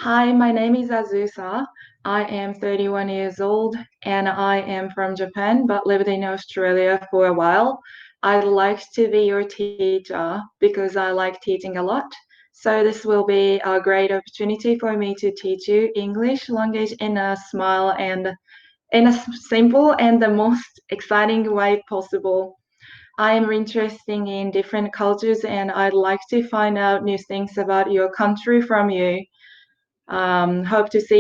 Hi, my name is Azusa. I am 31 years old and I am from Japan but lived in Australia for a while. I'd like to be your teacher because I like teaching a lot. So this will be a great opportunity for me to teach you English language in a smile and in a simple and the most exciting way possible. I am interested in different cultures and I'd like to find out new things about your country from you. Hope to see